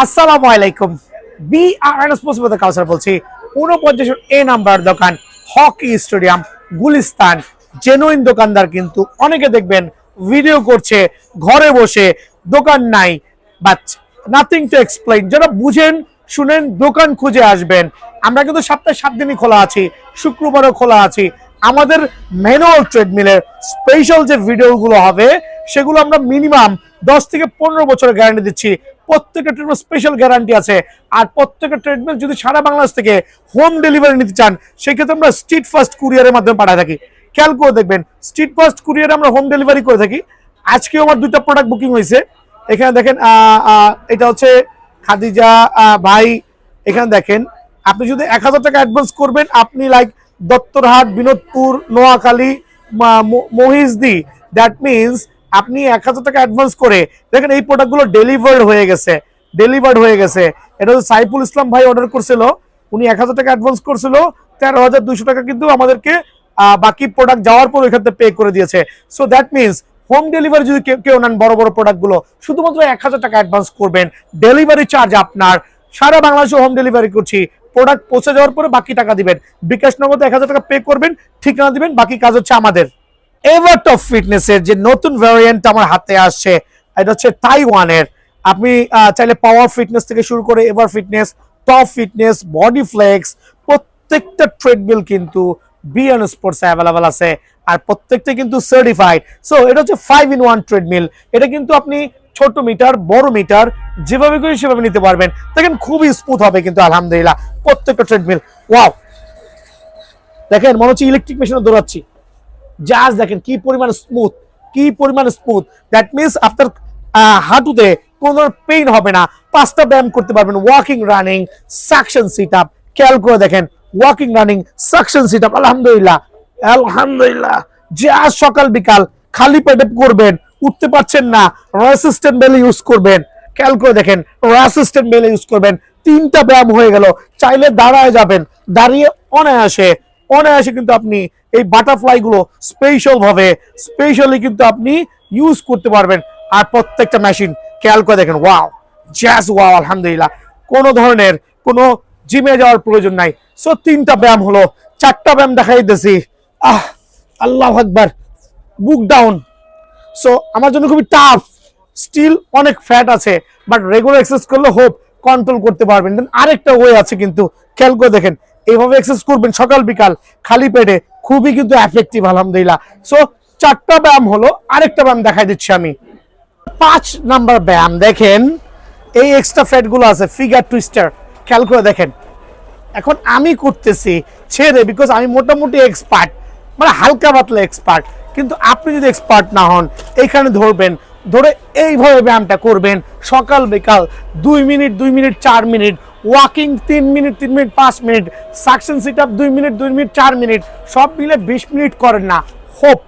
আসসালামু আলাইকুম। কাউসার বলছি। 49 এ নাম্বার দোকান, হকি স্টেডিয়াম, গুলিস্তান। জেনুইন দোকানদার কিন্তু অনেকে দেখবেন ভিডিও করছে ঘরে বসে, দোকান নাই, বাট নাথিং টু এক্সপ্লেইন। যারা বুঝেন শুনেন দোকান খুঁজে আসবেন। আমরা কিন্তু সপ্তাহে 7 দিনই খোলা আছি, শুক্রবারও খোলা আছি। আমাদের ম্যানুয়াল ট্রেডমিলের স্পেশাল যে ভিডিওগুলো হবে সেগুলো আমরা মিনিমাম 10 থেকে 15 বছরের গ্যারান্টি দিচ্ছি। প্রত্যেকটা ট্রেডমিল স্পেশাল গ্যারান্টি আছে। আর প্রত্যেকটা ট্রেডমিল যদি সারা বাংলাদেশ থেকে হোম ডেলিভারি নিতে চান সেক্ষেত্রে আমরা স্ট্রিট ফাস্ট কুরিয়ারের মাধ্যমে পাঠিয়ে থাকি। খেয়াল করে দেখবেন, স্ট্রিট ফাস্ট কুরিয়ারে আমরা হোম ডেলিভারি করে থাকি। আজকেও আমার 2টা প্রোডাক্ট বুকিং হয়েছে। এখানে দেখেন, এটা হচ্ছে খাদিজা ভাই। এখানে দেখেন, আপনি যদি 1000 টাকা অ্যাডভান্স করবেন, আপনি like Dattarhat, Binodpur, Noakhali, Mohishdi, that means আপনি 1000 টাকা অ্যাডভান্স করে দেখেন এই প্রোডাক্টগুলো ডেলিভার্ড হয়ে গেছে। এটা হচ্ছে সাইফুল ইসলাম ভাই অর্ডার করছিল। উনি 1000 টাকা অ্যাডভান্স করছিল, 13,200 টাকা কিন্তু আমাদেরকে বাকি প্রোডাক্ট যাওয়ার পর ওইখান থেকে পে করে দিয়েছে। So that means home delivery যদি কেউ নেন, বড় বড় প্রোডাক্টগুলো শুধুমাত্র 1000 টাকা অ্যাডভান্স করবেন। ডেলিভারি চার্জ আপনার। সারা বাংলাদেশে হোম ডেলিভারি করছি। প্রোডাক্ট পৌঁছে যাওয়ার পরে বাকি টাকা দিবেন। বিকাশ নগদে 1000 টাকা পে করবেন, ঠিকানা দিবেন, বাকি কাজ হচ্ছে আমাদের। এভার টপ ফিটনেসের যে নতুন ভ্যারিয়েন্ট আমার হাতে আসছে, এটা হচ্ছে তাইওয়ানের। আপনি চাইলে পাওয়ার ফিটনেস থেকে শুরু করে ever fitness, top fitness, body flex, প্রত্যেকটা ট্রেডমিল কিন্তু বিএন স্পোর্টস অ্যাভেলেবল আছে। আর প্রত্যেকটা কিন্তু সার্টিফাইড। সো এটা হচ্ছে 5-in-1 ট্রেডমিল। এটা কিন্তু আপনি ছোট মিটার, বড় মিটার, যেভাবে করি সেভাবে নিতে পারবেন। দেখেন খুবই স্মুথ হবে কিন্তু আলহামদুলিল্লাহ প্রত্যেকটা ট্রেডমিল। ওয়াও, দেখেন মনে হচ্ছে ইলেকট্রিক মেশিনে দৌড়াচ্ছি। জাস্ট দেখেন কি পরিমাণ স্মুথ। দ্যাট মিনস আপনার হাঁটুতে কোনো পেইন হবে না। 5টা ব্যায়াম করতে পারবেন, walking, running, suction sit up. খেয়াল করে দেখেন, walking, running, suction sit up. আলহামদুলিল্লাহ জাস্ট সকাল বিকাল খালি পেটে করবেন। উঠতে পারছেন না, রেসিস্ট্যান্ট বেল ইউজ করবেন। খেয়াল করে দেখেন, রেসিস্ট্যান্ট বেল ইউজ করবেন। 3টা ব্যায়াম হয়ে গেল। চাইলে দাঁড়ায় যাবেন, দাঁড়িয়ে অনায়াসে কিন্তু আপনি এই বাটারফ্লাই গুলো স্পেশালি কিন্তু আপনি ইউজ করতে পারবেন। আর প্রত্যেকটা মেশিন খেয়াল করে দেখেন, ওয়াও, আলহামদুলিল্লাহ কোনো ধরনের কোনো জিমে যাওয়ার প্রয়োজন নাই। সো 3টা ব্যায়াম হলো, 4টা ব্যায়াম দেখাই দিতেছি। আল্লাহু আকবার, বুক ডাউন। সো আমার জন্য খুবই টাফ, স্টিল অনেক ফ্যাট আছে, বাট রেগুলার এক্সারসাইজ করলে হোপ কন্ট্রোল করতে পারবেন। দেন আরেকটা ওয়ে আছে কিন্তু, খেয়াল করে দেখেন, এইভাবে এক্সারসাইজ করবেন সকাল বিকাল খালি পেটে, খুবই কিন্তু এফেক্টিভ আলহামদুলিল্লাহ। সো 4টা ব্যায়াম হলো, আরেকটা ব্যায়াম দেখাই দিচ্ছি আমি। 5 নাম্বার ব্যায়াম দেখেন, এই এক্সট্রা ফ্যাট গুলো আছে, ফিগার টুইস্টার। খেয়াল করে দেখেন, এখন আমি করতেছি ছেড়ে, বিকজ আমি মোটামুটি এক্সপার্ট, মানে হালকা পাতলা এক্সপার্ট। কিন্তু আপনি যদি এক্সপার্ট না হন, এখানে ধরে এইভাবে ব্যায়ামটা করবেন সকাল বিকাল 2 minute 4 minute, walking 3 minute 5 minute, suction sit up 2 minute 4 minute, সব মিলে 20 মিনিট করেন না, হোপ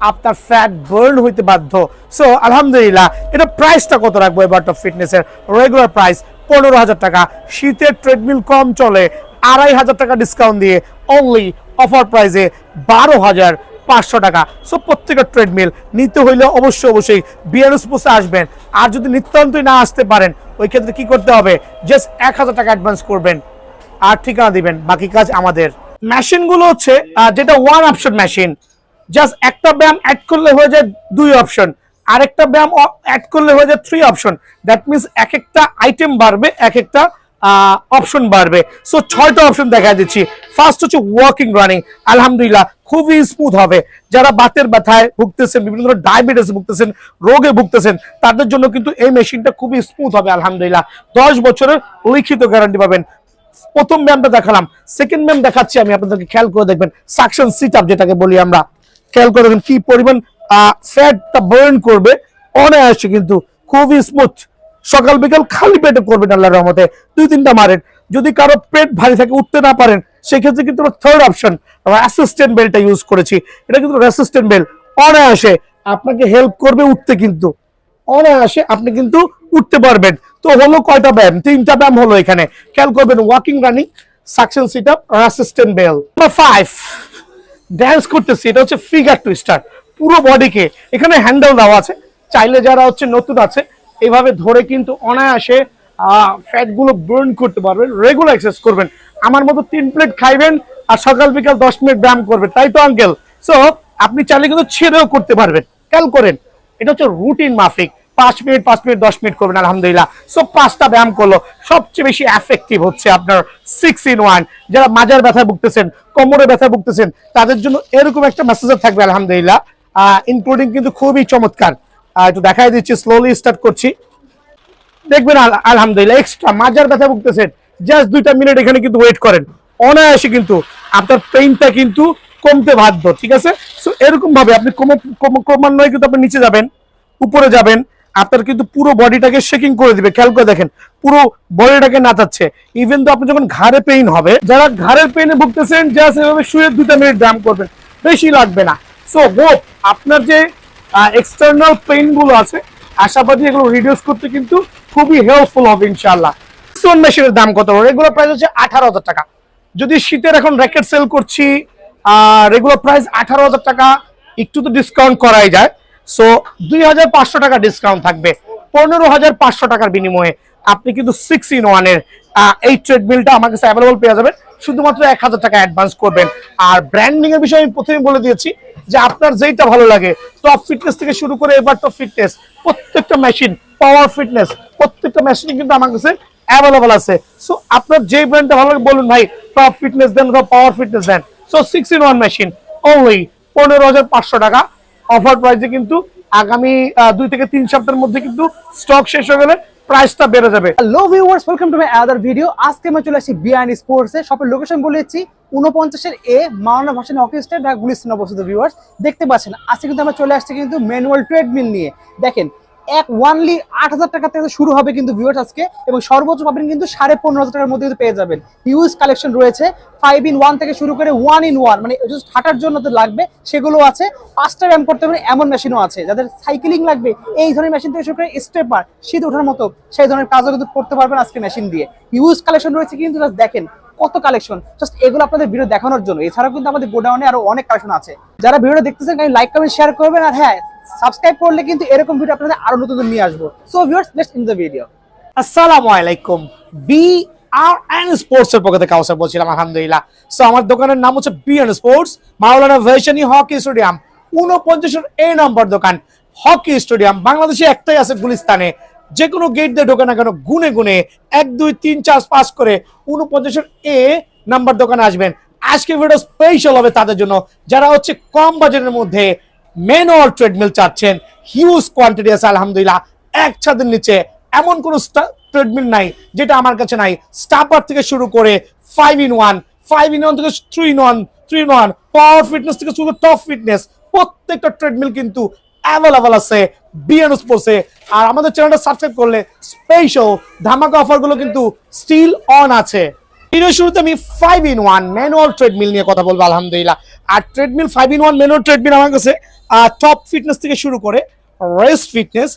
আপনার ফ্যাট বার্ন হইতে বাধ্য। সো আলহামদুলিল্লাহ। এটা প্রাইসটা কত রাখবো এবার টপ ফিটনেসের? রেগুলার প্রাইস 15,000 টাকা। শীতের ট্রেডমিল কম চলে, 2,500 টাকা ডিসকাউন্ট দিয়ে অনলি অফার প্রাইসে 12,500 টাকা। সো প্রত্যেকটা ট্রেডমিল নিতে হইলে অবশ্যই বিএনএস পোস্টে আসবেন। আর যদি নিতান্তই না আসতে পারেন, ওই ক্ষেত্রে কি করতে হবে? জাস্ট 1000 টাকা অ্যাডভান্স করবেন আর ঠিকানা দিবেন, বাকি কাজ আমাদের। মেশিনগুলো হচ্ছে যেটা 1 অপশন মেশিন, জাস্ট একটা ব্যায়াম অ্যাড করলে হয়ে যায় 2 অপশন, আরেকটা ব্যায়াম অ্যাড করলে হয়ে যায় 3 অপশন। দ্যাট মিনস এক একটা আইটেম বাড়বে, এক একটা অপশন বাড়বে। সো 6টা অপশন দেখা দিচ্ছি। ফার্স্ট হচ্ছে ওয়াকিং, রানিং। আলহামদুলিল্লাহ খুবই স্মুথ হবে। যারা বাতের ব্যথায় ভুগতেছেন, বিভিন্ন ধরনের ডায়াবেটিস ভুগতেছেন, রোগে ভুগতেছেন, তাদের জন্য কিন্তু এই মেশিনটা খুবই স্মুথ হবে আলহামদুলিল্লাহ। 10 বছরের লিখিত গ্যারান্টি পাবেন। প্রথম ব্যায়ামটা দেখালাম, সেকেন্ড ব্যায়াম দেখাচ্ছি আমি আপনাদেরকে। খেয়াল করে দেখবেন, সাকশন সিট আপ যেটাকে বলি আমরা। খেয়াল করে দেখেন কি পরিমাণ ফ্যাটটা বার্ন করবে অনায়াসে, কিন্তু খুবই স্মুথ। সকাল বিকাল খালি পেটে করবেন আল্লাহর রহমতে। 2-3টা মারেন। যদি কারো পেট ভারী থাকে, উঠতে না পারেন, সেক্ষেত্রে কিন্তু থার্ড অপশন রেসিস্ট্যান্ট বেলটা ইউজ করেছি। এটা কিন্তু রেসিস্ট্যান্ট বেল, অনায়াসে আপনাকে হেল্প করবে উঠতে, কিন্তু অনায়াসে আপনি কিন্তু উঠতে পারবেন। তো হলো কয়টা ব্যায়াম? 3টা ব্যায়াম হলো এখানে। খেয়াল করবেন, walking, running, suction sit up, resistant bell. 5 dance করতেছি, এটা হচ্ছে ফিগার টুইস্টার। পুরো বডিকে এখানে হ্যান্ডেল দেওয়া আছে। চাইলে যারা হচ্ছে নতুন আছে, এভাবে ধরে কিন্তু অনায়াসে ফ্যাট গুলো বার্ন করতে পারবেন, রেগুলার এক্সারসাইজ করবেন। আমার মতো 3 প্লেট খাইবেন আর সকাল বিকাল 10 মিনিট ব্যায়াম করবেন, তাই তো আঙ্কেল? সো আপনি চাইলে কিন্তু ছেড়েও করতে পারবেন, খেয়াল করেন। এটা হচ্ছে রুটিন মাফিক, 5 মিনিট 5 মিনিট 10 মিনিট করবেন, আলহামদুলিল্লাহ। সো 5টা ব্যায়াম করলো। সবচেয়ে বেশি এফেক্টিভ হচ্ছে আপনার 6 in 1। যারা মাজার ব্যথা ভুগতেছেন, কোমরে ব্যথা ভুগতেছেন, তাদের জন্য এরকম একটা মেসেজ থাকবে, আলহামদুলিল্লাহ, ইনক্লুডিং কিন্তু খুবই চমৎকার। একটু দেখাই দিচ্ছি, স্লোলি স্টার্ট করছি, দেখবেন আলহামদুলিল্লাহ। এক্সট্রা মাজার ব্যথা ভুগতেছেন, জাস্ট 2টা মিনিট এখানে কিন্তু ওয়েট করেন, অনায়াসে কিন্তু আপনার পেইনটা কিন্তু কমতে বাধ্য, ঠিক আছে? সো এরকম ভাবে আপনি ক্রমান্বয়ে কিন্তু আপনি নিচে যাবেন, উপরে যাবেন, আপনার কিন্তু পুরো বডিটাকে শেকিং করে দিবে। খেয়াল করে দেখেন, পুরো বডিটাকে নাচাচ্ছে। ইভেন তো আপনি যখন ঘাড়ে পেইন হবে, যারা ঘাড়ের পেইনে ভুগতেছেন, জাস্ট এভাবে শুয়ে 2টা মিনিট ব্যায়াম করবেন, বেশি লাগবে না। সো হোপ আপনার যে এক্সটার্নাল পেইন গুলো আছে, আশাবাদী এগুলো রিডিউস করতে কিন্তু খুবই হেল্পফুল হবে ইনশাআল্লাহ। সোন মেশিনের দাম কত? রেগুলার প্রাইস হচ্ছে 18,000 টাকা। যদি শীতের এখন র্যাকেট সেল করছি, রেগুলার প্রাইস 18,000 টাকা, একটু তো ডিসকাউন্ট করাই যায়। সো 2,500 টাকা ডিসকাউন্ট থাকবে। 15,500 টাকার বিনিময়ে আপনি কিন্তু 6 in 1 এর এই ট্রেডমিলটা আমার কাছে অ্যাভেলেবল পেয়ে যাবেন। শুধুমাত্র 1,000 টাকা অ্যাডভান্স করবেন। আর ব্র্যান্ডিং এর বিষয়ে আমি প্রথমে বলে দিয়েছি যে আপনার যেইটা ভালো লাগে, টপ ফিটনেস থেকে শুরু করে এবার টপ ফিটনেস, প্রত্যেকটা মেশিন, পাওয়ার ফিটনেস, প্রত্যেকটা মেশিন কিন্তু আমার কাছে অ্যাভেলেবল আছে। সো আপনার যে ব্র্যান্ডটা ভালো লাগে বলুন, ভাই টপ ফিটনেস দেন বা power fitness then. So 6 in 1 machine only 15,500 টাকা অফার প্রাইসে কিন্তু আগামী 2 থেকে 3 সপ্তাহের মধ্যে কিন্তু স্টক শেষ হয়ে গেলে প্রাইসটা বেড়ে যাবে। Hello viewers, welcome to my other video. আজকে আমি চলে আসি বিআইএন স্পোর্টস এ। শপের লোকেশন বলেছি 49 এর এ, মাওলানা ভাসানী হকি স্টেডিয়াম, ঢাকা গুলিস্তানে অবস্থিত। ভিউয়ার্স দেখতে পাচ্ছেন আজকে কিন্তু আমরা চলে আসছি কিন্তু ম্যানুয়াল ট্রেডমিল নিয়ে। দেখেন এক ওয়ানলি 8,000 টাকা থেকে শুরু হবে কিন্তু ভিউয়ার্স আজকে, এবং সর্বোচ্চ পাবেন কিন্তু 15,500 টাকার মধ্যে কিন্তু পেয়ে যাবেন। হিউজ কালেকশন রয়েছে, 5 in 1 থেকে শুরু করে 1 in 1, মানে জাস্ট হাঁটার জন্য তো লাগবে সেগুলো আছে। 5টা ব্যায়াম করতে পারেন এমন মেশিনও আছে। যাদের সাইকেলিং লাগবে, এই ধরনের মেশিন থেকে শুরু করে স্টেপার, শীত ওঠার মতো সেই ধরনের কাজও কিন্তু করতে পারবেন আজকে মেশিন দিয়ে। হিউজ কালেকশন রয়েছে কিন্তু, জাস্ট দেখেন কত কালেকশন, জাস্ট এগুলো আপনাদের ভিডিও দেখানোর জন্য। এছাড়াও কিন্তু আমাদের গোডাউনে আরো অনেক কালেকশন আছে। যারা ভিডিওটা দেখতেছেন লাইক কমেন্ট শেয়ার করবেন, আর হ্যাঁ সাবস্ক্রাইব করলে কিন্তু এরকম ভিডিও আপনাদের আরো নতুন নিয়ে আসবো। So viewers, let's in the video. আসসালামু আলাইকুম, বিআরএন স্পোর্টস এর পক্ষ থেকে কাউসার বলছিলাম, আলহামদুলিল্লাহ। সো আমার দোকানের নাম হচ্ছে বিআরএন স্পোর্টস, মাওলানা ভাসানী হকি স্টেডিয়াম, 49 এ নাম্বার দোকান। হকি স্টেডিয়াম বাংলাদেশে একটাই আছে গুলিস্তানে। যে কোনো গেট দিয়ে ঢোকে না কেন, গুনে গুনে 1 2 3 4 5 করে 49 এ নাম্বার দোকানে আসবেন। আজকে ভিডিও স্পেশাল হবে তাদের জন্য যারা হচ্ছে কম বাজেটের মধ্যে ম্যানুয়াল ট্রেডমিল চাচ্ছেন। হিউজ কোয়ান্টিটি আছে আলহামদুলিল্লাহ। এক ছাদের নিচে এমন কোন ট্রেডমিল নাই যেটা আমার কাছে নাই। স্টাপার থেকে শুরু করে 5 in 1, 5 in 1 থেকে 3 in 1, 3 in 1, পাওয়ার ফিটনেস থেকে শুরু করে টপ ফিটনেস, প্রত্যেকটা ট্রেডমিল কিন্তু অ্যাভেলেবল আছে বিএন স্পোর্টসে। আর আমাদের চ্যানেলটা সাবস্ক্রাইব করলে স্পেশাল ধামাকা অফারগুলো কিন্তু স্টিল অন আছে। ভিডিওর শুরুতে আমি 5 in 1 ম্যানুয়াল ট্রেডমিল নিয়ে কথা বলবো, আলহামদুলিল্লাহ। আর ট্রেডমিল 5 in 1 ম্যানুয়াল ট্রেডমিল আমার কাছে টপ ফিটনেস থেকে শুরু করে রেস্ট ফিটনেস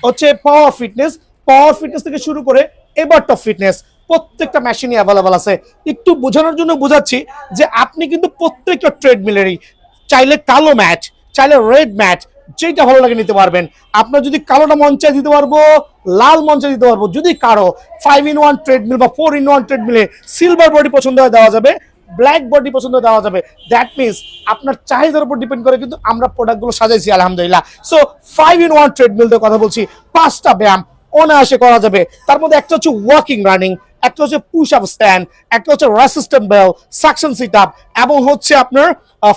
হচ্ছে পাওয়ার ফিটনেস, পাওয়ার ফিটনেস থেকে শুরু করে এবার টপ ফিটনেস, প্রত্যেকটা মেশিনই অ্যাভেলেবল আছে। একটু বোঝানোর জন্য বোঝাচ্ছি যে আপনি কিন্তু প্রত্যেকটা ট্রেডমিলেরই চাইলে কালো ম্যাট, চাইলে রেড ম্যাট, যেটা ভালো লাগে নিতে পারবেন। আপনার যদি কালোটা মঞ্চে দিতে পারবো, লাল মঞ্চে দিতে পারবো। যদি কারো 5 in 1 ট্রেডমিল বা 4 in 1 ট্রেডমিলে সিলভার বডি পছন্দ হয় দেওয়া যাবে, ব্ল্যাক বডি পছন্দ দেওয়া যাবে। দ্যাট মিনস আপনার চাহিদার উপর ডিপেন্ড করে কিন্তু আমরা প্রোডাক্টগুলো সাজাইছি, আলহামদুলিল্লাহ। সো 5 in 1 ট্রেডমিল দিয়ে কথা বলছি, 5টা ব্যায়াম অনায়াসে করা যাবে। তার মধ্যে একটা হচ্ছে ওয়াকিং রানিং, একটা হচ্ছে পুশ আপ স্ট্যান্ড, একটা হচ্ছে resistant bell, suction sit up, এবং হচ্ছে আপনার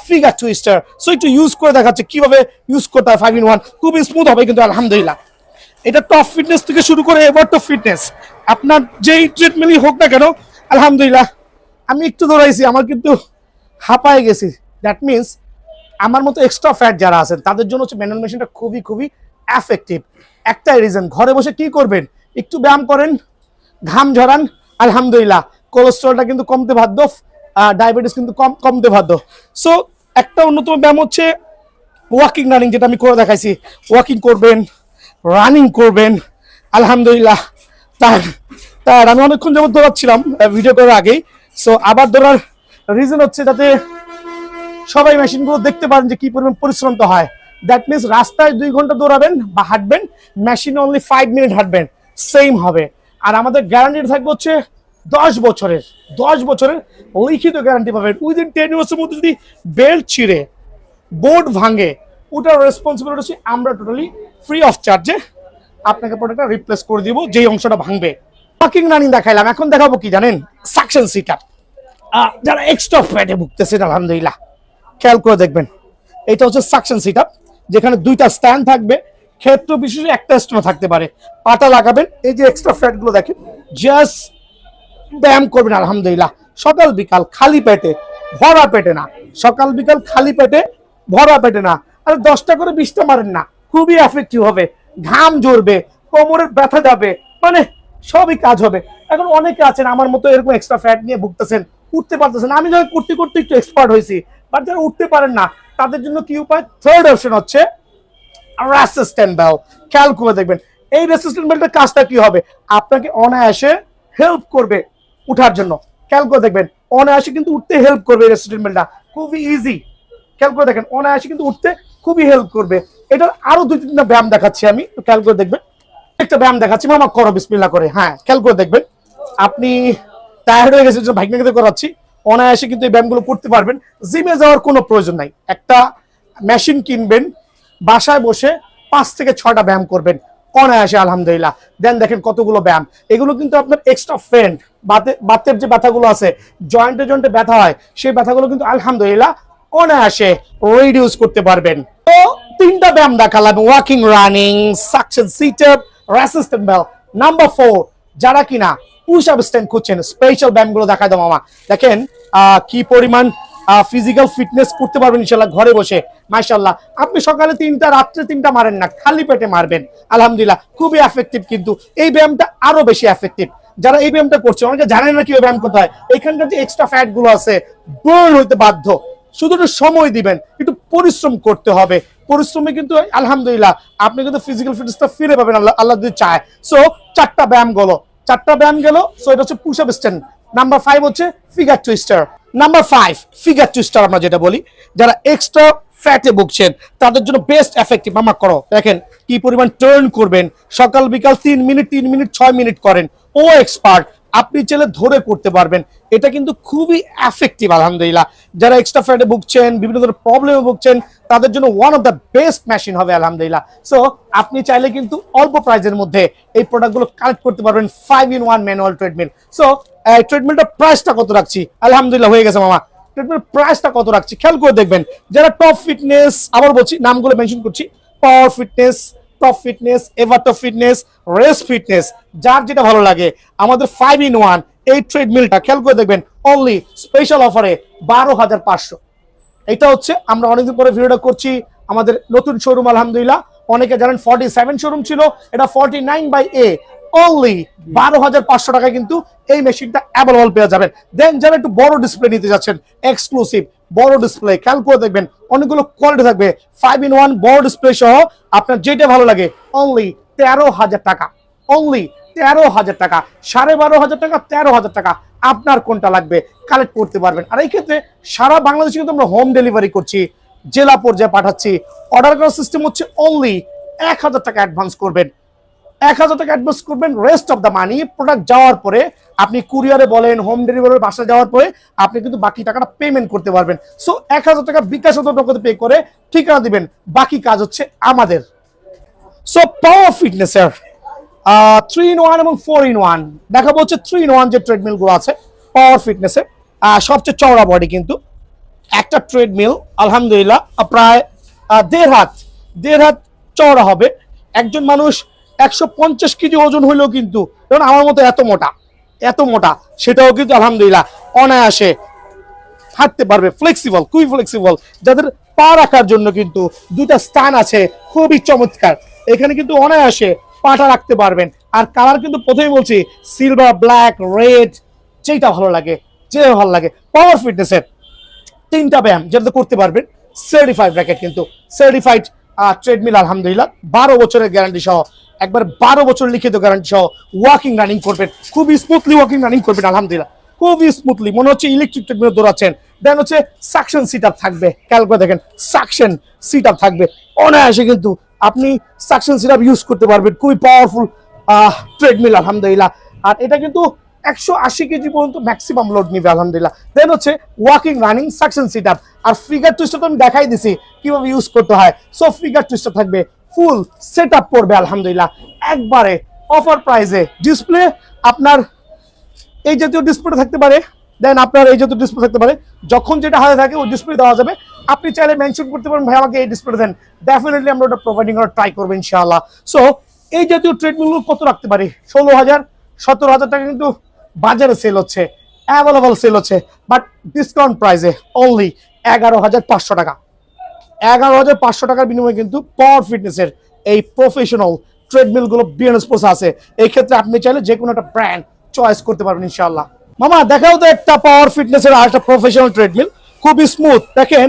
ফিগার টুইস্টার। সো একটু ইউজ করে দেখাচ্ছে কিভাবে ইউজ করতে হয় 5 in 1, খুবই স্মুথ হবে কিন্তু আলহামদুলিল্লাহ। এটা টপ ফিটনেস থেকে শুরু করে এবার টপ ফিটনেস, আপনার যেই ট্রিটমেন্টই হোক না কেন, আলহামদুলিল্লাহ। আমি একটু দৌড়াইছি, আমার কিন্তু হাঁপায় গেছি। দ্যাট মিনস আমার মতো এক্সট্রা ফ্যাট যারা আছেন তাদের জন্য হচ্ছে ম্যানুয়াল মেশিনটা খুবই খুবই এফেক্টিভ। একটাই রিজন, ঘরে বসে কি করবেন, একটু ব্যায়াম করেন, ঘাম ঝরান, আলহামদুলিল্লাহ কোলেস্ট্রলটা কিন্তু কমতে বাধ্য, ডায়াবেটিস কিন্তু কমতে বাধ্য। সো একটা অন্যতম ব্যায়াম হচ্ছে ওয়াকিং রানিং, যেটা আমি করে দেখাইছি। ওয়াকিং করবেন, রানিং করবেন, আলহামদুলিল্লাহ। তার আমি অনেকক্ষণ যাবত দৌড়াচ্ছিলাম ভিডিও করার আগেই। সো আবার দৌড়ার রিজন হচ্ছে যাতে সবাই মেশিনগুলো দেখতে পারেন যে কি পরিমাণ পরিশ্রম তো হয়। দ্যাট মিনস রাস্তায় 2 ঘন্টা দৌড়াবেন বা হাঁটবেন, মেশিনে অনলি 5 মিনিট হাঁটবেন। সেম হবে। আর আমাদের গ্যারান্টি থাকবে হচ্ছে 10 বছরের, 10 বছরের লিখিত গ্যারান্টি পাবেন। উইদিন 10 ইয়ার্সের মধ্যে যদি বেল্ট ছিঁড়ে বোর্ড ভাঙে, ওটার রেসপন্সিবিলিটি হচ্ছে আমরা টোটালি ফ্রি অফ চার্জে আপনাকে প্রোডাক্টটা রিপ্লেস করে দিব যেই অংশটা ভাঙবে। ওয়াকিং রানিং দেখাইলাম, এখন দেখাবো কি জানেন, সাকশন সিটআপ। যারা এক্সট্রা ফ্যাটে ভুগতেছেন আলহামদুলিল্লাহ খেয়াল করে দেখবেন, এটা হচ্ছে সাকশন সিটআপ, যেখানে দুইটা স্ট্যান্ড থাকবে, ক্ষেত্র বিশেষে একটা স্ট্যান্ড থাকতে পারে। পাটা লাগাবেন, এই যে এক্সট্রা ফ্যাট গুলো দেখেন, জাস্ট ব্যায়াম করবেন আলহামদুলিল্লাহ সকাল বিকাল খালি পেটে, ভরা পেটে না, সকাল বিকাল খালি পেটে ভরা পেটে না। আর 10টা করে 20টা মারেন না, খুবই এফেক্টিভ হবে, ঘাম ঝরবে, কোমরের ব্যথা যাবে, মানে সবই কাজ হবে। এখন অনেকে আছেন আমার মতো এরকম এক্সট্রা ফ্যাট নিয়ে ভুগতেছেন, উঠতে পারতেছেন। আমি যখন করতে করতে একটু এক্সপার্ট হয়েছি, বাট যারা উঠতে পারেন না তাদের জন্য কি উপায়, থার্ড অপশন হচ্ছে রেসিস্ট্যান্ট বেল। খেয়াল করে দেখবেন এই রেসিস্ট্যান্ট বেলটার কাজটা কি হবে, আপনাকে অনায়াসে হেল্প করবে উঠার জন্য। খেয়াল করে দেখবেন অনায়াসে কিন্তু উঠতে হেল্প করবে এই রেসিস্ট্যান্ট বেলটা, খুবই ইজি। খেয়াল করে দেখেন অনায়াসে কিন্তু উঠতে খুবই হেল্প করবে। এটার আরো 2-3টা ব্যায়াম দেখাচ্ছি আমি, খেয়াল করে দেখবেন। একটা ব্যায়াম দেখাচ্ছি, মামা করো বিসমিল্লাহ করে। হ্যাঁ খেয়াল করে দেখবেন, আপনি টায়ার্ড হয়ে গেছেন ভাইকে করাচ্ছি, অনায়াসে কিন্তু এই ব্যায়ামগুলো করতে পারবেন। জিমে যাওয়ার কোনো প্রয়োজন নাই, একটা মেশিন কিনবেন, বাসায় বসে 5 থেকে 6টা ব্যায়াম করবেন অনায়াসে আলহামদুলিল্লাহ। দেন দেখেন কতগুলো ব্যায়াম, এগুলো কিন্তু আপনার এক্সট্রা ফ্রেন্ড বাতের যে ব্যথাগুলো আছে, জয়েন্টে জয়েন্টে ব্যথা হয়, সেই ব্যথাগুলো কিন্তু আলহামদুলিল্লাহ অনায়াসে রিডিউস করতে পারবেন। তো 3টা ব্যায়াম দেখালাম, walking, running, suction situp, resistant bell. Number 4, যারা কিনা পুশ আপ স্ট্যান্ড খুঁজছেন, স্পেশাল ব্যায়ামগুলো দেখায় দাও মামা। দেখেন কি পরিমাণ ফিজিক্যাল ফিটনেস করতে পারবেন ইনশাআল্লাহ ঘরে বসে। মাশাআল্লাহ, আপনি সকালে 3টা রাত্রে 3টা মারেন না, খালি পেটে মারবেন আলহামদুলিল্লাহ, খুবই এফেক্টিভ। কিন্তু এই ব্যায়ামটা আরো বেশি এফেক্টিভ। যারা এই ব্যায়ামটা করছে অনেকে জানেন না কিভাবে ব্যায়াম করতে হয়, এখানকার যে এক্সট্রা ফ্যাট গুলো আছে বার্ন হইতে বাধ্য, শুধু একটু সময় দিবেন, একটু পরিশ্রম করতে হবে। পরিশ্রমে কিন্তু আলহামদুলিল্লাহ আপনি কিন্তু ফিজিক্যাল ফিটনেসটা ফিরে পাবেন আল্লাহ যদি চায়। সো 4টা ব্যায়াম গেল। সো এটা হচ্ছে পুশ আপ স্ট্যান্ড। নাম্বার 5 হচ্ছে figure twister. Number 5 figure twister আমরা যেটা বলি, যারা এক্সট্রা ফ্যাটে ভুগছেন তাদের জন্য বেস্ট এফেক্টিভ। মামা করো, দেখেন কি পরিমাণ টার্ন করবেন, সকাল বিকাল 3 মিনিট 6 মিনিট করেন, ও এক্সপার্ট, আপনি চাইলে ধরে করতে পারবেন। এটা কিন্তু খুবই এফেক্টিভ আলহামদুলিল্লাহ। যারা এক্সট্রা ফ্যাটে ভুগছেন, বিভিন্ন ধরনের প্রবলেমে ভুগছেন, তাদের জন্য one of the best machine হবে আলহামদুলিল্লাহ। সো আপনি চাইলে কিন্তু অল্প প্রাইজের মধ্যে এই প্রোডাক্টগুলো কালেক্ট করতে পারবেন, 5-in-1 ম্যানুয়াল ট্রেডমিল। সো ট্রেডমিলটার প্রাইসটা কত রাখছি, আলহামদুলিল্লাহ হয়ে গেছে মামা, ট্রেডমিল প্রাইসটা কত রাখছি খেয়াল করে দেখবেন। যারা টপ ফিটনেস, আবার বলছি নামগুলো মেনশন করছি, Power Fitness, top Fitness, Evertop Fitness, Race Fitness, যার যেটা ভালো লাগে, আমাদের 5-in-1 এই ট্রেডমিলটা খেয়াল করে দেখবেন অনলি স্পেশাল অফারে 12,500। এটা হচ্ছে আমরা অনেকদিন পরে ভিডিওটা করছি, আমাদের নতুন শোরুম আলহামদুলিল্লাহ। অনেকে জানেন 47 শোরুম ছিল, এটা 49/A, অনলি 12,500 টাকায় কিন্তু এই মেশিনটা অ্যাভেলেবল পেয়ে যাবেন। দেন যারা একটু বড় ডিসপ্লে নিতে যাচ্ছেন, এক্সক্লুসিভ বড় ডিসপ্লে, খেয়াল করে দেখবেন অনেকগুলো কোয়ালিটি থাকবে, 5-in-1 বড় ডিসপ্লে সহ আপনার যেটা ভালো লাগে, অনলি 13,000 টাকা, অনলি 13,000 টাকা, 12,500 টাকা, 13,000 টাকা, আপনার কোনটা লাগবে কালেক্ট করতে পারবেন। আর এই ক্ষেত্রে সারা বাংলাদেশে কিন্তু আমরা হোম ডেলিভারি করছি, জেলা পর্যায়ে পাঠাচ্ছি। অর্ডার করার সিস্টেম হচ্ছে অনলি 1,000 টাকা অ্যাডভান্স করবেন, 1,000 টাকা অ্যাডভান্স করবেন, rest of the money product যাওয়ার পরে আপনি কুরিয়ারে বলেন, হোম ডেলিভারি বাসা যাওয়ার পরে আপনি কিন্তু বাকি টাকাটা পেমেন্ট করতে পারবেন। সো 1,000 টাকা বিকাশ নগদে পে করে ঠিকানা দিবেন, বাকি কাজ হচ্ছে আমাদের। সো পাওয়ার ফিটনেসের 3-in-1 এবং 4-in-1 দেখাবো হচ্ছে 3-in-1 যে ট্রেডমিল গুলো আছে পাওয়ার ফিটনেসের, সবচেয়ে চওড়া বডি কিন্তু একটা ট্রেডমিল আলহামদুলিল্লাহ প্রায় 1.5 হাত চওড়া হবে। একজন মানুষ 150 কেজি ওজন হইলেও কিন্তু, যেমন আমার মতো এত মোটা সেটাও কিন্তু আলহামদুলিল্লাহ অনায়াসে হাঁটতে পারবে, ফ্লেক্সিবল, খুবই ফ্লেক্সিবল। যাদের পা রাখার জন্য কিন্তু 2টা স্থান আছে, খুবই চমৎকার, এখানে কিন্তু অনায়াসে পাটা রাখতে পারবেন। আর কালার কিন্তু প্রথমেই বলছি সিলভার, ব্ল্যাক, রেড, যেটা ভালো লাগে, পাওয়ার ফিটনেসের 3টা ব্যায়াম যেটা করতে পারবেন, সার্টিফাইড র্যাকেট, কিন্তু সার্টিফাইড ট্রেডমিল আলহামদুলিল্লাহ 12 বছরের গ্যারান্টি সহ, একবার 12 বছর লিখিত গ্যারান্টি সহ ওয়াকিং রানিং করবেন, খুবই স্মুথলি ওয়াকিং রানিং করবেন আলহামদুলিল্লাহ, খুবই স্মুথলি, মনে হচ্ছে ইলেকট্রিক ট্রেডমিল দৌড়াচ্ছেন। দেন হচ্ছে সাকশন সিটআপ থাকবে, খেয়াল করে দেখেন সাকশন সিটআপ থাকবে, অনায়াসে কিন্তু আপনি সাকশন সিটআপ ইউজ করতে পারবেন, খুবই পাওয়ারফুল ট্রেডমিল আলহামদুলিল্লাহ। আর এটা কিন্তু 180 কেজি পর্যন্ত ম্যাক্সিমাম লোড নিবে আলহামদুলিল্লাহ। দেন হচ্ছে walking running suction sit up. আর ফিগার টুইস্টার তো আমি দেখাই দিছি কিভাবে ইউজ করতে হয়। সো ফিগার টুইস্টার থাকবে, ফুল সেট আপ করবে আলহামদুলিল্লাহ একবারে অফার প্রাইসে। ডিসপ্লে আপনার এই জাতীয় ডিসপ্লে থাকতে পারে, দেন আপনার এই জাতীয় ডিসপ্লে থাকতে পারে, যখন যেটা হাতে থাকে ওই ডিসপ্লে দেওয়া যাবে। আপনি চাইলে মেনশন করতে পারেন ভাই আমাকে এই ডিসপ্লে দেন, ডেফিনেটলি আমরা ওটা প্রোভাইডিং করার ট্রাই করবো ইনশাআল্লাহ। সো এই জাতীয় ট্রেডমিলগুলো কত রাখতে পারি? 16,000 17,000 টাকা কিন্তু বাজারে সেল হচ্ছে, অ্যাভেলেবল সেল হচ্ছে, বাট ডিসকাউন্ট প্রাইসে অনলি 11,500 টাকা। 11,500 টাকার বিনিময়ে কিন্তু পাওয়ার ফিটনেসের এই প্রফেশনাল ট্রেডমিলগুলো বিএন স্পোর্টস আছে। এই ক্ষেত্রে আপনি চাইলে যে কোনো একটা ব্র্যান্ড চয়েস করতে পারবেন ইনশাআল্লাহ। মামা দেখাও তো একটা পাওয়ার ফিটনেসের আর একটা প্রফেশনাল ট্রেডমিল, খুবই স্মুথ। দেখেন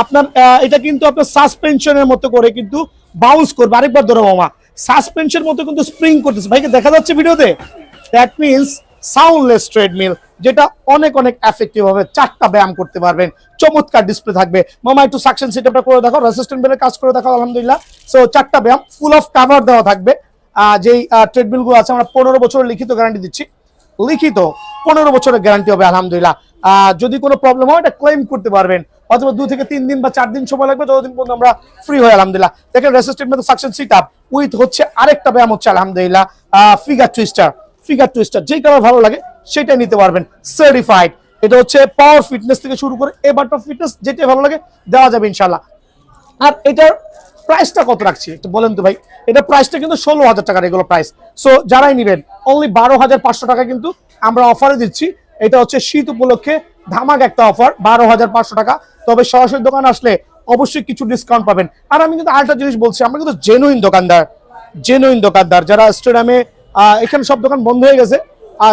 আপনার এটা কিন্তু আপনার সাসপেনশনের মতো করে কিন্তু বাউন্স করবে। আরেকবার ধরো মামা, সাসপেনশন মতো কিন্তু স্প্রিং করতেছে, ভাইকে দেখা যাচ্ছে ভিডিওতে। দ্যাট মিনস সাউন্ডলেস ট্রেডমিল, যেটা অনেক অনেক এফেক্টিভ হবে। 4টা ব্যায়াম করতে পারবেন, চমৎকার ডিসপ্লে থাকবে। মামা একটু সাকশন সেটআপটা করে দেখো, রেসিস্ট্যান্ট বেলের কাজ করে দেখো আলহামদুলিল্লাহ। সো 4টা ব্যায়াম, ফুল অফ কভার দেওয়া থাকবে। যেই ট্রেডমিল গুলো আছে আমরা 15 বছরের লিখিত গ্যারান্টি দিচ্ছি, লিখিত 15 বছরের গ্যারান্টি হবে আলহামদুলিল্লাহ। যদি কোনো প্রবলেম হয় এটা ক্লেম করতে পারবেন, অথবা 2 থেকে 3 দিন বা 4 দিন সময় লাগবে, ততদিন পর্যন্ত আমরা ফ্রি হয় আলহামদুলিল্লাহ। দেখেন resistant method suction sit up with হচ্ছে আরেকটা ব্যায়াম হচ্ছে আলহামদুলিল্লাহ ফিগার টুইস্টার। ফিগার টুইস্টার যেই কালার ভালো লাগে সেটাই নিতে পারবেন, সার্টিফাইড। এটা হচ্ছে পাওয়ার ফিটনেস থেকে শুরু করে এবারটা ফিটনেস, যেটাই ভালো লাগে দেওয়া যাবে ইনশাআল্লাহ। আর এটার প্রাইসটা কত রাখছি একটু বলেন তো ভাই? এটা প্রাইসটা কিন্তু 16,000 টাকার এগুলো প্রাইস। সো যারাই নেবেন অনলি 12,500 টাকা কিন্তু আমরা অফারে দিচ্ছি। এটা হচ্ছে শীত উপলক্ষে ধামাক একটা অফার, 12,500 টাকা। তবে সরাসরি দোকান আসলে অবশ্যই কিছু ডিসকাউন্ট পাবেন। আর আমি কিন্তু আরেকটা জিনিস বলছি, আমরা কিন্তু জেনুইন দোকানদার, জেনুইন দোকানদার। যারা স্টেডিয়ামে এখানে সব দোকান বন্ধ হয়ে গেছে,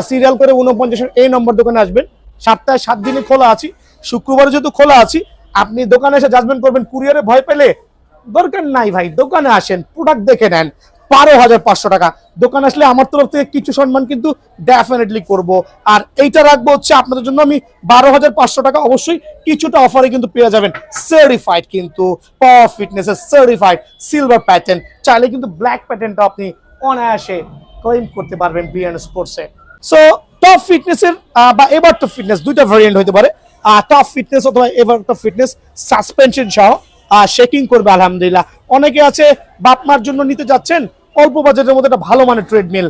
সিরিয়াল করে 49 এই নম্বর দোকানে আসবেন। সপ্তাহে 7 দিনে খোলা আছি, শুক্রবারে যেহেতু খোলা আছি, আপনি দোকানে এসে জাজমেন্ট করবেন। কুরিয়ারে ভয় পেলে দরকার নাই ভাই, দোকানে আসেন, প্রোডাক্ট দেখে নেন। 12,500 টাকা দোকান আসলে আমার তরফ থেকে কিছু সম্মান কিন্তু ডেফিনেটলি করব। আর এইটা রাখবো হচ্ছে আপনাদের জন্য আমি 12,500 টাকা। অবশ্যই কিছুটা অফারে কিন্তু পেয়ে যাবেন, সার্টিফাইড কিন্তু পাওয়ার ফিটনেসের সার্টিফাইড সিলভার প্যাটার্ন। চাইলে কিন্তু ব্ল্যাক প্যাটার্নটা আপনি অনায়াসে ক্লেম করতে পারবেন বিএন স্পোর্টসে। সো টপ ফিটনেসের বা এবার টপ ফিটনেস দুইটা ভেরিয়েন্ট হতে পারে, টপ ফিটনেস অথবা এবার টপ ফিটনেস সাসপেনশন সহ শেকিং করবে আলহামদুলিল্লাহ। অনেকে আছে বাপ মার জন্য নিতে যাচ্ছেন, অল্প বাজেটের মধ্যে একটা ভালো মানের ট্রেডমিল,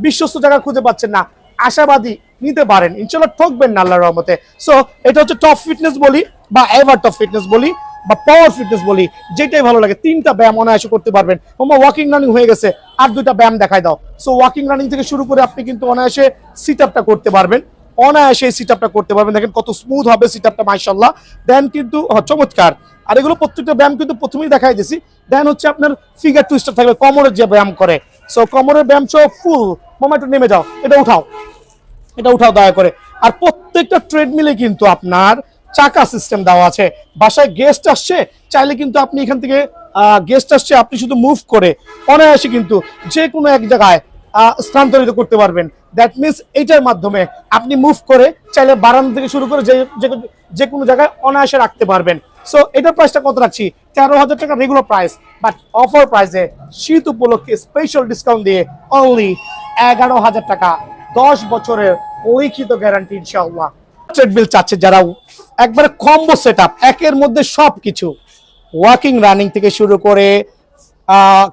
বিশ্বস্ত জায়গা খুঁজে পাচ্ছেন না, আশাবাদী নিতে পারেন, ইনশাআল্লাহ ঠকবেন না আল্লাহর রহমতে। সো এটা হচ্ছে টপ ফিটনেস বলি বা এভার টপ ফিটনেস বলি বা পাওয়ার ফিটনেস বলি, যেটাই ভালো লাগে। 3টা ব্যায়াম অনায়াসে করতে পারবেন। ওয়াকিং রানিং হয়ে গেছে, আর 2টা ব্যায়াম দেখাই দাও। সো ওয়াকিং রানিং থেকে শুরু করে আপনি কিন্তু অনায়াসে সিট আপটা করতে পারবেন, অনায়াসে সিট আপটা করতে পারবেন। দেখেন কত স্মুথ হবে সিট আপটা, মাশাআল্লাহ। দেন কিন্তু চমৎকার। আর এগুলো প্রত্যেকটা ব্যায়াম কিন্তু প্রথমেই দেখাই দিছি। দেন হচ্ছে আপনার ফিগার টুইস্টার থাকবে, কোমরের যে ব্যায়াম করে। সো কোমরের ব্যায়াম সহ ফুল। মামা একটু নেমে যাও, এটা উঠাও, এটা উঠাও দয়া করে। আর প্রত্যেকটা ট্রেডমিলে কিন্তু আপনার চাকা সিস্টেম দেওয়া আছে। বাসায় গেস্ট আসছে, চাইলে কিন্তু আপনি এখান থেকে গেস্ট আসছে, আপনি শুধু মুভ করে অনায়াসে কিন্তু যে কোনো এক জায়গায় স্থানান্তরিত করতে পারবেন। দ্যাট মিনস এইটার মাধ্যমে আপনি মুভ করে চাইলে বারান্দা থেকে শুরু করে যে কোনো জায়গায় অনায়াসে রাখতে পারবেন। সো এটার প্রাইসটা কত রাখছি? 13,000 টাকা রেগুলার প্রাইস, বাট অফার প্রাইসে শীত উপলক্ষে স্পেশাল ডিসকাউন্ট দিয়ে অনলি 11,000 টাকা, 10 বছরের লিখিত গ্যারান্টি ইনশাআল্লাহ। ট্রেডমিল চাচ্ছে যারা একবারে কম্বো সেটআপ, একের মধ্যে সবকিছু, ওয়াকিং রানিং থেকে শুরু করে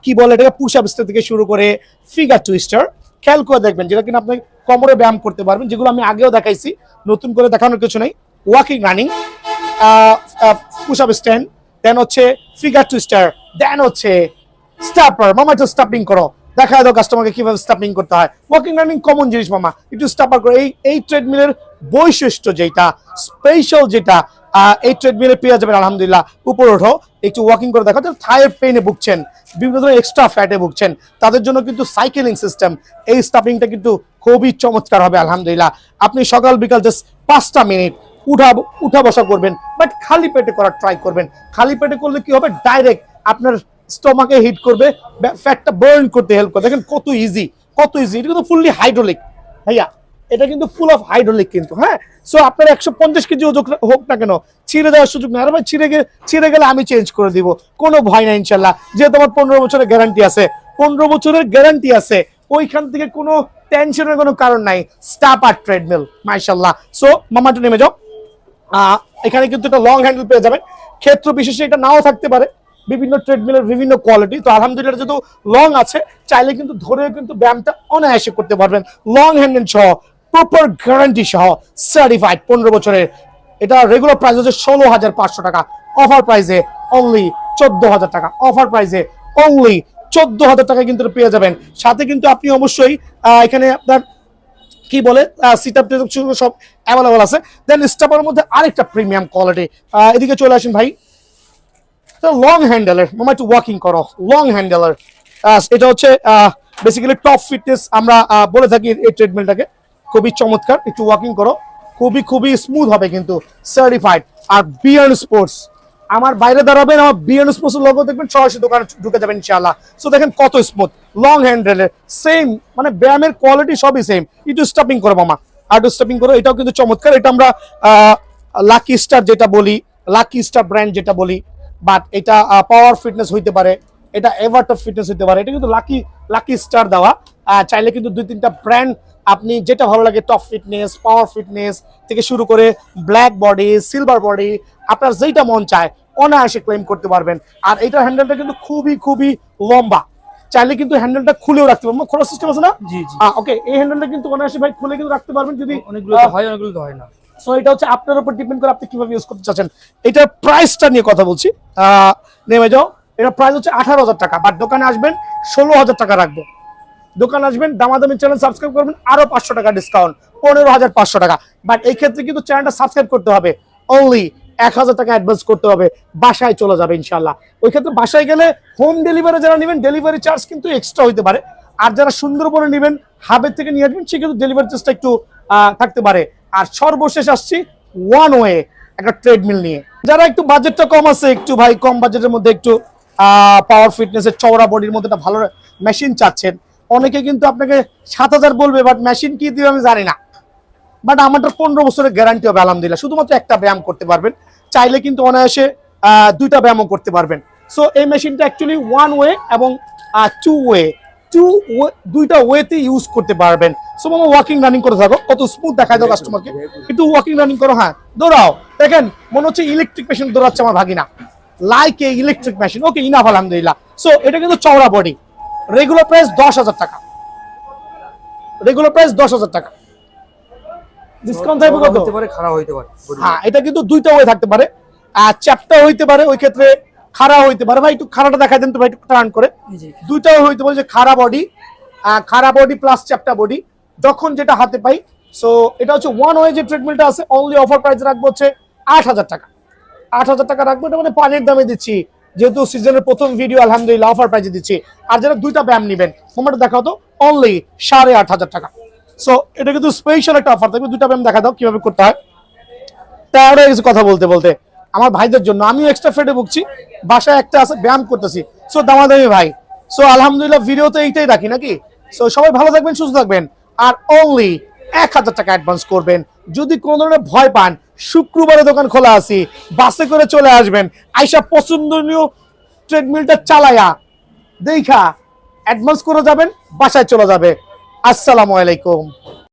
কি বলে এটাকে পুশ আপ থেকে শুরু করে ফিগার টুইস্টার, খেয়াল করে দেখবেন যেটা কিনা আপনি কোমরে ব্যায়াম করতে পারবেন, যেগুলো আমি আগেও দেখাইছি, নতুন করে দেখানোর কিছু নেই। Walking running, push up stand, then হচ্ছে ফিগার টুইস্টার, দেন হচ্ছে স্টাপার। মামা একটু স্টাপিং করো, দেখা দাও কাস্টমারকে কিভাবে স্টাপিং করতে হয়। ওয়াকিং রানিং কমন জিনিস মামা, একটু স্টাপার করো। এই ট্রেডমিলের বৈশিষ্ট্য যেটা স্পেশাল, যেটা এই ট্রেডমিলে পেয়ে যাবেন আলহামদুলিল্লাহ। উপরে ওঠো, একটু ওয়াকিং করে দেখো। থাইয়ের পেইনে ভুগছেন, বিভিন্ন ধরনের এক্সট্রা ফ্যাটে ভুগছেন, তাদের জন্য কিন্তু সাইকেলিং সিস্টেম, এই স্টাপিংটা কিন্তু খুবই চমৎকার হবে আলহামদুলিল্লাহ। আপনি সকাল বিকাল জাস্ট 5টা মিনিট উঠা বসা করবেন, বাট খালি পেটে করার ট্রাই করবেন। খালি পেটে করলে কি হবে, ডাইরেক্ট আপনার স্টমাকে হিট করবে, ফ্যাটটা বার্ন করতে হেল্প করে। দেখেন কত ইজি, কত ইজি। এটা কিন্তু ফুললি হাইড্রোলিক ভাইয়া, এটা কিন্তু ফুল অফ হাইড্রোলিক কিন্তু। হ্যাঁ, সো আপনার 150 কেজি ওজন হোক না কেন, ছিঁড়ে যাওয়ার সুযোগ নেই। আর ভাই ছিঁড়ে গেলে আমি চেঞ্জ করে দিব, কোনো ভয় নাই ইনশাল্লাহ। যেহেতু আমার 15 বছরের গ্যারান্টি আছে, 15 বছরের গ্যারান্টি আছে, ওইখান থেকে কোনো টেনশনের কোনো কারণ নাই। স্টাপার ট্রেডমিল মাশাআল্লাহ। সো মামাটা নেমে যাও। এখানে কিন্তু একটা লং হ্যান্ডেল পেয়ে যাবেন, ক্ষেত্র বিশেষে এটা নাও থাকতে পারে, বিভিন্ন ট্রেডমিলের বিভিন্ন কোয়ালিটি। তো আলহামদুলিল্লাহ যেহেতু লং আছে, চাইলে কিন্তু ধরেও কিন্তু ব্যায়ামটা অনায়াসে করতে পারবেন, লং হ্যান্ডেল সহ, প্রপার গ্যারান্টি সহ, সার্টিফাইড 15 বছরের। এটা রেগুলার প্রাইস হচ্ছে 16,500 টাকা, অফার প্রাইসে অনলি 14,000 টাকা, অফার প্রাইসে অনলি 14,000 টাকা কিন্তু পেয়ে যাবেন। সাথে কিন্তু আপনি অবশ্যই এখানে আপনার কি বলে সিট আপ সব অ্যাভেলেবল আছে। দেন স্টাপার মধ্যে আরেকটা প্রিমিয়াম কোয়ালিটি, এদিকে চলে আসেন ভাই। লং হ্যান্ডেলের মামা একটু ওয়াকিং করো, লং হ্যান্ডেলের এটা হচ্ছে বেসিক্যালি টপ ফিটনেস আমরা বলে থাকি এই ট্রেডমিলটাকে। খুবই চমৎকার, একটু ওয়াকিং করো, খুবই স্মুথ হবে কিন্তু, সার্টিফাইড। আর বিয়ার্ন স্পোর্টস, আমার বাইরে দাঁড়াবেন, আমার বিয়ার্ন স্পোর্টস লোগো দেখবেন, সরাসরি দোকানে ঢুকে যাবেন ইনশাআল্লাহ। সো দেখেন কত স্মুথ, লং হ্যান্ডেলের, সেম মানে ব্যায়ামের কোয়ালিটি সবই সেম। একটু স্টপিং করো মামা, আর একটু স্টপিং করো, এটাও কিন্তু চমৎকার। এটা আমরা লাকি স্টার যেটা বলি, লাকি স্টার ব্র্যান্ড যেটা বলি, বাট এটা পাওয়ার ফিটনেস হইতে পারে, এটা এভারটপ ফিটনেস হইতে পারে, এটা কিন্তু লাকি স্টার দেওয়া। চাইলে কিন্তু 2-3টা ব্র্যান্ড আপনি যেটা ভালো লাগে, টপ ফিটনেস, পাওয়ার ফিটনেস থেকে শুরু করে ব্ল্যাক বডি, সিলভার বডি, আপনার যেটা মন চায় অনায়াসে ক্লেম করতে পারবেন। আর এইটার হ্যান্ডেলটা কিন্তু খুবই লম্বা, চাইলে কিন্তু হ্যান্ডেলটা খুলেও রাখতে পারবেন, খোলার সিস্টেম আছে না? জি জি। ওকে, এই হ্যান্ডেলটা কিন্তু অনায়াসে ভাই খুলে কিন্তু রাখতে পারবেন, যদি অনেকগুলো তো হয়, অনেকগুলো তো হয় না। সো এটা হচ্ছে আপনার উপর ডিপেন্ড করে আপনি কিভাবে ইউজ করতে চাচ্ছেন। এটার প্রাইসটা নিয়ে কথা বলছি, নেমে যাও। এটা প্রাইস হচ্ছে 18,000 টাকা, বাট দোকানে আসবেন 16,000 টাকা রাখবো। দোকানে আসবেন, দামাদামি চ্যানেল সাবস্ক্রাইব করবেন, আরো 500 টাকা ডিসকাউন্ট, 15,500 টাকা। বাট এই ক্ষেত্রে কিন্তু চ্যানেলটা সাবস্ক্রাইব করতে হবে, অনলি 1,000 টাকা অ্যাডভান্স করতে হবে, বাসায় চলে যাবে ইনশাল্লাহ। ওই ক্ষেত্রে বাসায় গেলে হোম ডেলিভারি যারা নেবেন, ডেলিভারি চার্জ কিন্তু এক্সট্রা হইতে পারে। আর যারা সুন্দরবনে নেবেন, হাবের থেকে নিয়ে আসবেন, সেক্ষেত্রে ডেলিভারি চার্জটা একটু থাকতে পারে। আর সর্বশেষ আসছি ওয়ান ওয়ে একটা ট্রেডমিল নিয়ে। যারা একটু বাজেটটা কম আছে, একটু ভাই কম বাজেটের মধ্যে একটু পাওয়ার ফিটনেসের চওড়া বডির মধ্যে একটা ভালো মেশিন চাচ্ছেন, অনেকে কিন্তু আপনাকে 7,000 বলবে, বাট মেশিন কি দিবে আমি জানি না। বাট আমাদের 15 বছরের গ্যারান্টি হবে আলহামদুলিল্লাহ। শুধুমাত্র একটা ব্যায়াম করতে পারবেন, চাইলে কিন্তু অনায়াসে 2টা ব্যায়ামও করতে পারবেন। সো এই মেশিনটা অ্যাকচুয়ালি ওয়ান ওয়ে এবং দুইটা ওয়েতে ইউজ করতে পারবেন। সো মামা ওয়াকিং রানিং করে থাকো, কত স্মুথ দেখায় দাও কাস্টমারকে, একটু ওয়াকিং রানিং করো। হ্যাঁ দৌড়াও, দেখেন মনে হচ্ছে ইলেকট্রিক মেশিন দৌড়াচ্ছে আমার ভাগিনা, like a electric machine. Okay, enough আলহামদুলিল্লাহ। সো এটা কিন্তু চওড়া বডি, রেগুলার প্রাইস 10,000 টাকা, রেগুলার প্রাইস 10,000 টাকা, ডিসকাউন্ট থাকবে কত? হতে পারে, খারাপ হইতে পারে। হ্যাঁ, এটা কিন্তু দুইটা ওয়ে থাকতে পারে, চ্যাপটা হইতে পারে, ওই ক্ষেত্রে খাড়া হইতে পারে। ভাই একটু খাড়াটা দেখাই দেন তো ভাই, একটু টার্ন করে। দুইটাও হইতে পারে, যে খাড়া বডি প্লাস চ্যাপটা বডি, যখন যেটা হাতে পাই। সো এটা হচ্ছে ওয়ান ওয়ে যে ট্রেডমিলটা আছে, অনলি অফার প্রাইস রাখবো হচ্ছে 8,000 টাকা, 8,000 টাকা রাখবো। এটা মানে পানির দামে দিচ্ছি, যেহেতু সিজনের প্রথম ভিডিও, আলহামদুলিল্লাহ অফার প্রাইসে দিচ্ছি। আর যারা দুইটা ব্যায়াম নেবেন, মোমেন্ট দেখাও তো, অনলি 8,500 টাকা। সো এটা কিন্তু স্পেশাল একটা অফার থাকবে। দুইটা ব্যায়াম দেখা দাও কিভাবে করতে হয়। তাহলে কিছু কথা বলতে আমার ভাইদের জন্য, আমিও এক্সট্রা ফেটে ভুগছি, বাসায় একটা আছে, ব্যায়াম করতেছি। সো দামাদামি ভাই। সো আলহামদুলিল্লাহ ভিডিও তো এইটাই রাখি নাকি। সো সবাই ভালো থাকবেন, সুস্থ থাকবেন। আর অনলি 1,000 টাকা অ্যাডভান্স করবেন। যদি কোনো ধরনের ভয় পান, শুক্রবারে দোকান খোলা আছি, বাসে করে চলে আসবেন, আইসা পছন্দনীয় ট্রেডমিলটা চালায়া দেখা অ্যাডভান্স করে যাবেন, বাসায় চলে যাবে। আসসালামু আলাইকুম।